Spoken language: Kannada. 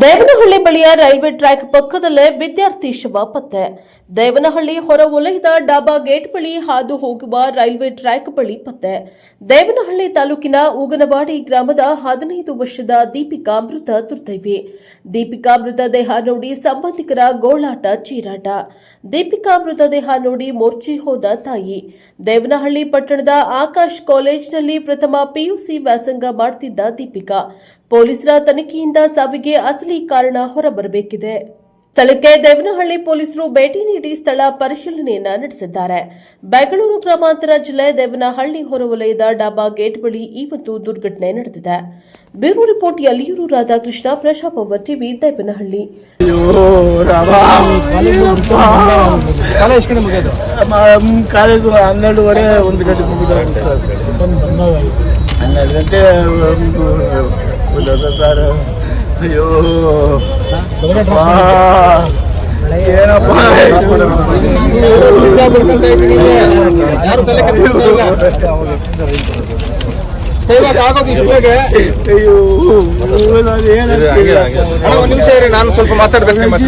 ದೇವನಹಳ್ಳಿ ಬಳಿಯ ರೈಲ್ವೆ ಟ್ರ್ಯಾಕ್ ಪಕ್ಕದಲ್ಲೇ ವಿದ್ಯಾರ್ಥಿ ಶವ ಪತ್ತೆ. ದೇವನಹಳ್ಳಿ ಹೊರ ವಲಯದ ಡಾಬಾ ಗೇಟ್ ಬಳಿ ಹಾದು ಹೋಗುವ ರೈಲ್ವೆ ಟ್ರ್ಯಾಕ್ ಬಳಿ ಪತ್ತೆ. ದೇವನಹಳ್ಳಿ ತಾಲೂಕಿನ ಉಗನವಾಡಿ ಗ್ರಾಮದ 15 ವರ್ಷದ ದೀಪಿಕಾ ಮೃತ ದುರ್ದೈವಿ. ದೀಪಿಕಾ ಮೃತದೇಹ ನೋಡಿ ಸಂಬಂಧಿಕರ ಗೋಳಾಟ ಚೀರಾಟ. ದೀಪಿಕಾ ಮೃತದೇಹ ನೋಡಿ ಮೂರ್ಛೆ ಹೋದ ತಾಯಿ. ದೇವನಹಳ್ಳಿ ಪಟ್ಟಣದ ಆಕಾಶ್ ಕಾಲೇಜಿನಲ್ಲಿ ಪ್ರಥಮ ಪಿಯುಸಿ ವ್ಯಾಸಂಗ ಮಾಡುತ್ತಿದ್ದ ದೀಪಿಕಾ. ಪೊಲೀಸರ ತನಿಖೆಯಿಂದ ಸಾವಿಗೆ ಅಸಲಿ ಕಾರಣ ಹೊರಬರಬೇಕಿದೆ. ಸ್ಥಳಕ್ಕೆ ದೇವನಹಳ್ಳಿ ಪೊಲೀಸರು ಭೇಟಿ ನೀಡಿ ಸ್ಥಳ ಪರಿಶೀಲನೆಯನ್ನ ನಡೆಸಿದ್ದಾರೆ. ಬೆಂಗಳೂರು ಗ್ರಾಮಾಂತರ ಜಿಲ್ಲೆ ದೇವನಹಳ್ಳಿ ಹೊರವಲಯದ ಡಾಬಾ ಗೇಟ್ ಬಳಿ ಈ ಒಂದು ದುರ್ಘಟನೆ ನಡೆದಿದೆ. Bureau report Yaliyur Radhakrishna, Prajaprabha TV, Devanahalli. College 12:30 1 ಗಂಟೆ ಮುಗಿದ ಸರ್. 12 ಗಂಟೆ ಸರ್. ಅಯ್ಯೋ ಏನಪ್ಪ ಆಗೋದು ಇಷ್ಟೇ. ಅಯ್ಯೋ ಒಂದು ನಿಮಿಷ ಇರಿ, ನಾನು ಸ್ವಲ್ಪ ಮಾತಾಡ್ಬೇಕು ನಿಮ್ಮ ಹತ್ರ.